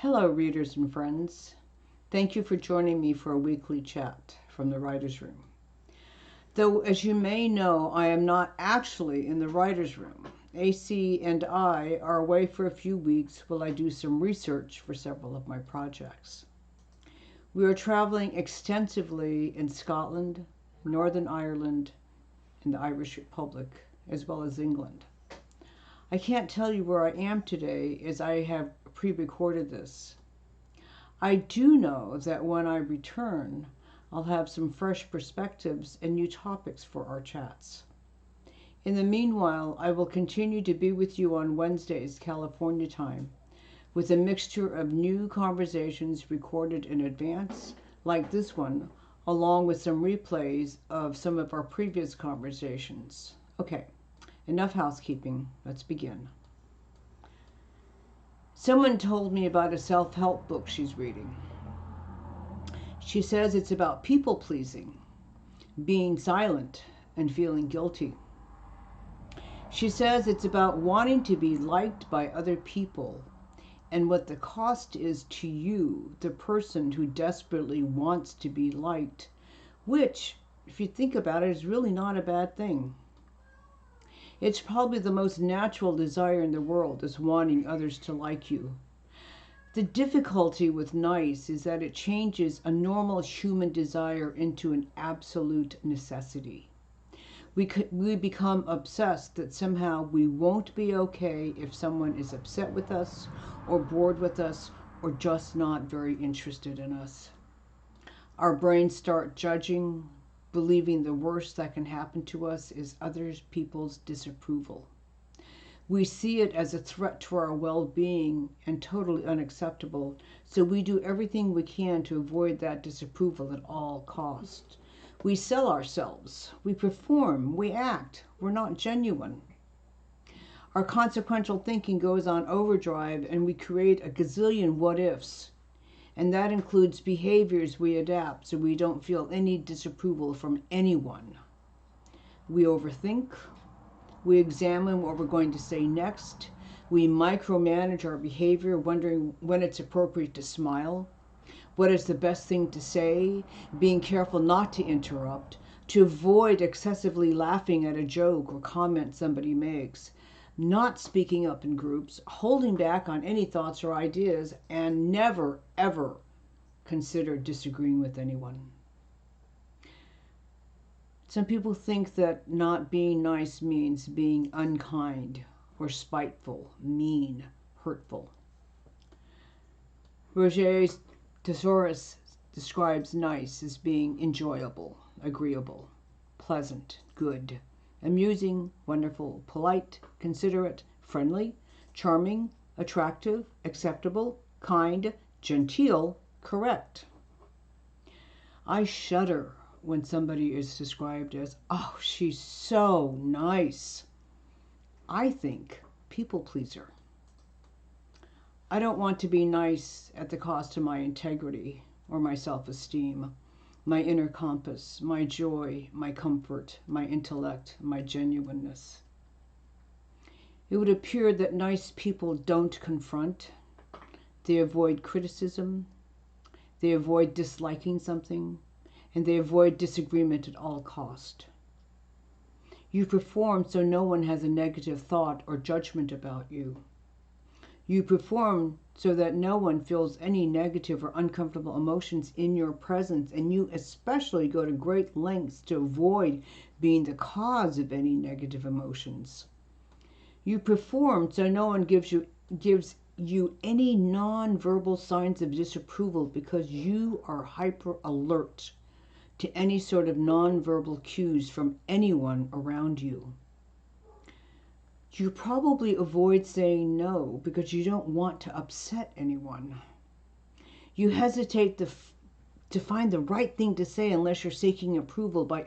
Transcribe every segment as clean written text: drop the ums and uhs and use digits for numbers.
Hello, readers and friends. Thank you for joining me for a weekly chat from the writer's room. Though, as you may know, I am not actually in the writer's room. AC and I are away for a few weeks while I do some research for several of my projects. We are traveling extensively in Scotland, Northern Ireland, and the Irish Republic, as well as England. I can't tell you where I am today as I have pre-recorded this. I do know that when I return, I'll have some fresh perspectives and new topics for our chats. In the meanwhile, I will continue to be with you on Wednesdays, California time, with a mixture of new conversations recorded in advance, like this one, along with some replays of some of our previous conversations. Okay, enough housekeeping. Let's begin. Someone told me about a self-help book she's reading. She says it's about people-pleasing, being silent, and feeling guilty. She says it's about wanting to be liked by other people and what the cost is to you, the person who desperately wants to be liked, which, if you think about it, is really not a bad thing. It's probably the most natural desire in the world, is wanting others to like you. The difficulty with nice is that it changes a normal human desire into an absolute necessity. We become obsessed that somehow we won't be okay if someone is upset with us or bored with us or just not very interested in us. Our brains start judging, believing the worst that can happen to us is other people's disapproval. We see it as a threat to our well-being and totally unacceptable, so we do everything we can to avoid that disapproval at all costs. We sell ourselves, we perform, we act, we're not genuine. Our consequential thinking goes on overdrive and we create a gazillion what-ifs. And that includes behaviors we adapt so we don't feel any disapproval from anyone. We overthink, we examine what we're going to say next, we micromanage our behavior, wondering when it's appropriate to smile, what is the best thing to say, being careful not to interrupt, to avoid excessively laughing at a joke or comment somebody makes, not speaking up in groups, holding back on any thoughts or ideas, and never, ever consider disagreeing with anyone. Some people think that not being nice means being unkind or spiteful, mean, hurtful. Roger Thesaurus describes nice as being enjoyable, agreeable, pleasant, good, amusing, wonderful, polite, considerate, friendly, charming, attractive, acceptable, kind, genteel, correct. I shudder when somebody is described as, oh, she's so nice. I think people pleaser. I don't want to be nice at the cost of my integrity or my self-esteem, my inner compass, my joy, my comfort, my intellect, my genuineness. It would appear that nice people don't confront. They avoid criticism. They avoid disliking something. And they avoid disagreement at all cost. You perform so no one has a negative thought or judgment about you. You perform so that no one feels any negative or uncomfortable emotions in your presence, and you especially go to great lengths to avoid being the cause of any negative emotions. You perform so no one gives you any non-verbal signs of disapproval because you are hyper alert to any sort of non-verbal cues from anyone around you. You probably avoid saying no because you don't want to upset anyone. You hesitate to find the right thing to say unless you're seeking approval by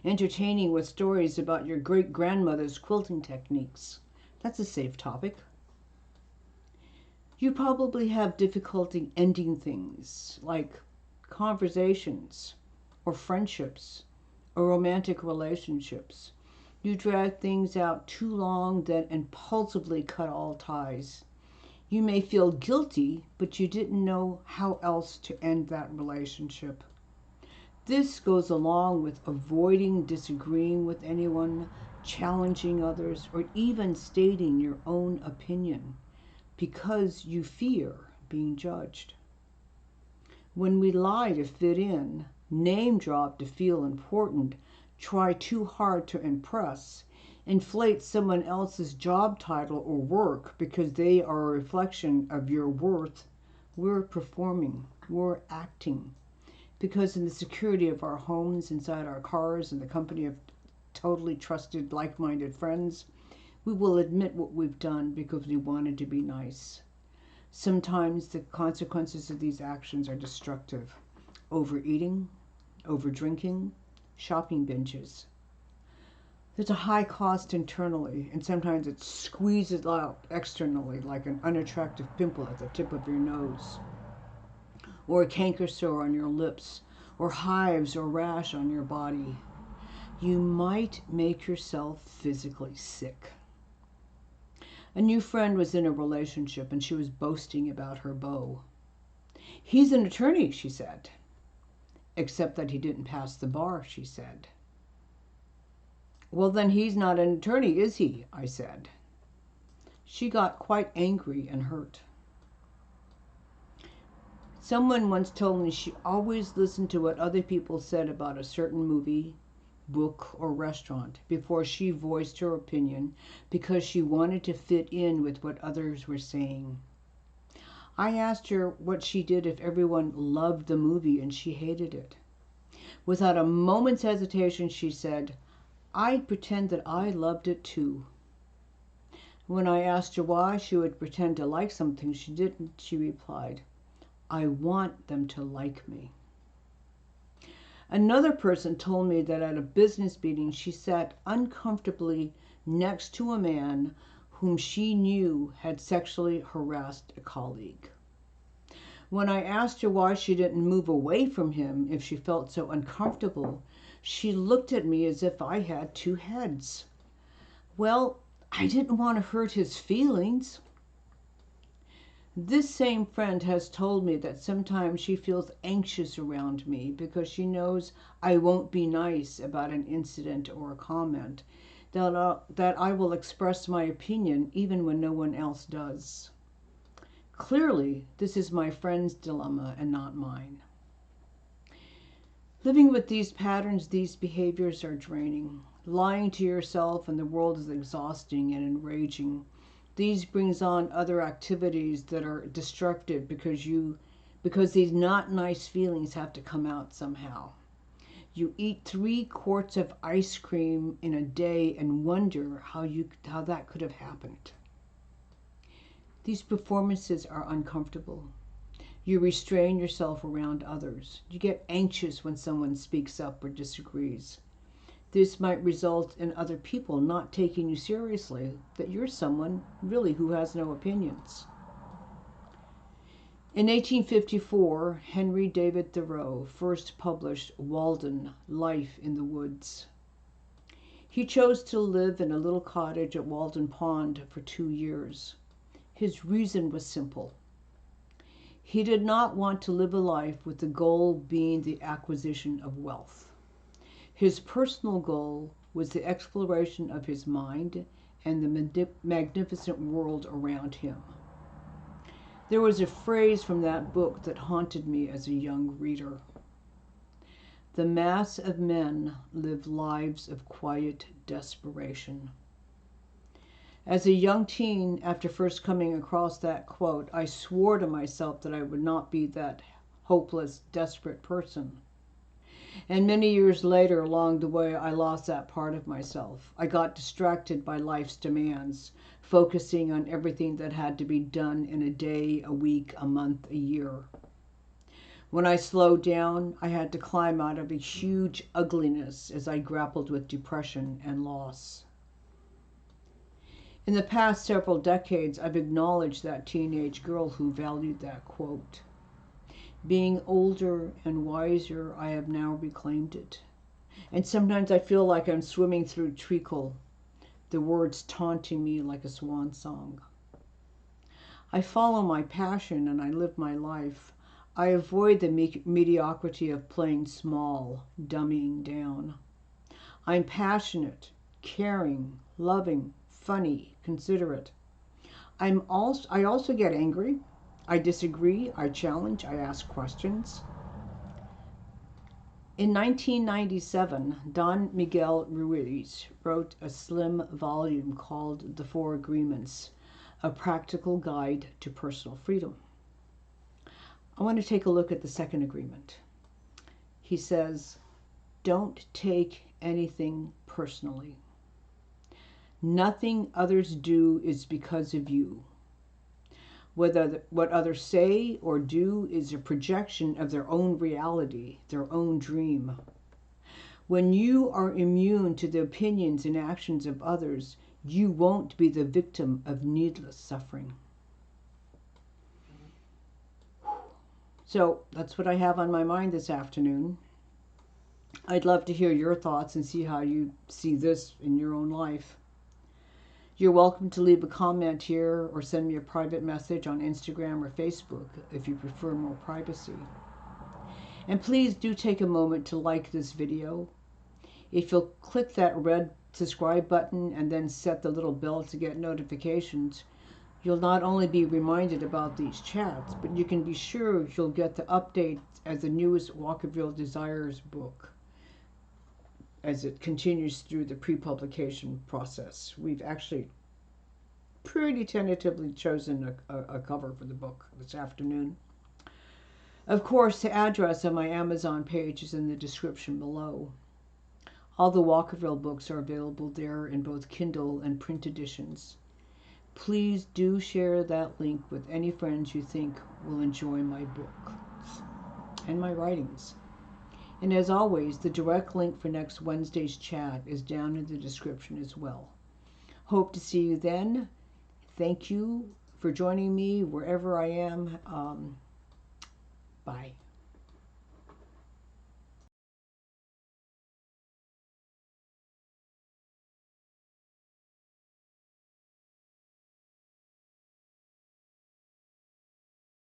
entertaining with stories about your great-grandmother's quilting techniques. That's a safe topic. You probably have difficulty ending things like conversations or friendships or romantic relationships. You drag things out too long, then impulsively cut all ties. You may feel guilty, but you didn't know how else to end that relationship. This goes along with avoiding disagreeing with anyone, challenging others, or even stating your own opinion because you fear being judged. When we lie to fit in, name drop to feel important, try too hard to impress, inflate someone else's job title or work because they are a reflection of your worth, we're performing, we're acting. Because in the security of our homes, inside our cars, in the company of totally trusted, like-minded friends, we will admit what we've done because we wanted to be nice. Sometimes the consequences of these actions are destructive. Overeating, overdrinking, shopping binges. There's a high cost internally, and sometimes it squeezes out externally like an unattractive pimple at the tip of your nose, or a canker sore on your lips, or hives or rash on your body. You might make yourself physically sick. A new friend was in a relationship and she was boasting about her beau. He's an attorney, she said. Except that he didn't pass the bar, she said. Well, then he's not an attorney, is he? I said. She got quite angry and hurt. Someone once told me she always listened to what other people said about a certain movie, book, or restaurant before she voiced her opinion because she wanted to fit in with what others were saying. I asked her what she did if everyone loved the movie and she hated it. Without a moment's hesitation, she said, I'd pretend that I loved it too. When I asked her why she would pretend to like something she didn't, she replied, I want them to like me. Another person told me that at a business meeting she sat uncomfortably next to a man whom she knew had sexually harassed a colleague. When I asked her why she didn't move away from him if she felt so uncomfortable, she looked at me as if I had two heads. Well, I didn't want to hurt his feelings. This same friend has told me that sometimes she feels anxious around me because she knows I won't be nice about an incident or a comment, that I will express my opinion even when no one else does. Clearly, this is my friend's dilemma and not mine. Living with these patterns, these behaviors are draining. Lying to yourself and the world is exhausting and enraging. These brings on other activities that are destructive because these not nice feelings have to come out somehow. You eat 3 quarts of ice cream in a day and wonder how that could have happened. These performances are uncomfortable. You restrain yourself around others. You get anxious when someone speaks up or disagrees. This might result in other people not taking you seriously, that you're someone really who has no opinions. In 1854, Henry David Thoreau first published Walden, Life in the Woods. He chose to live in a little cottage at Walden Pond for 2 years. His reason was simple. He did not want to live a life with the goal being the acquisition of wealth. His personal goal was the exploration of his mind and the magnificent world around him. There was a phrase from that book that haunted me as a young reader. The mass of men live lives of quiet desperation. As a young teen, after first coming across that quote, I swore to myself that I would not be that hopeless, desperate person. And many years later, along the way, I lost that part of myself. I got distracted by life's demands, focusing on everything that had to be done in a day, a week, a month, a year. When I slowed down, I had to climb out of a huge ugliness as I grappled with depression and loss. In the past several decades, I've acknowledged that teenage girl who valued that quote. Being older and wiser, I have now reclaimed it. And sometimes I feel like I'm swimming through treacle, the words taunting me like a swan song. I follow my passion and I live my life. I avoid the mediocrity of playing small, dumbing down. I'm passionate, caring, loving, funny, considerate. I also get angry. I disagree, I challenge, I ask questions. In 1997, Don Miguel Ruiz wrote a slim volume called The Four Agreements, a practical guide to personal freedom. I want to take a look at the second agreement. He says, don't take anything personally. Nothing others do is because of you. Whether what others say or do is a projection of their own reality, their own dream. When you are immune to the opinions and actions of others, you won't be the victim of needless suffering. So that's what I have on my mind this afternoon. I'd love to hear your thoughts and see how you see this in your own life. You're welcome to leave a comment here or send me a private message on Instagram or Facebook if you prefer more privacy. And please do take a moment to like this video. If you'll click that red subscribe button and then set the little bell to get notifications, you'll not only be reminded about these chats, but you can be sure you'll get the updates as the newest Walkerville Desires book as it continues through the pre-publication process. We've actually pretty tentatively chosen a cover for the book this afternoon. Of course, the address of my Amazon page is in the description below. All the Walkerville books are available there in both Kindle and print editions. Please do share that link with any friends you think will enjoy my books and my writings. And as always, the direct link for next Wednesday's chat is down in the description as well. Hope to see you then. Thank you for joining me wherever I am. Bye.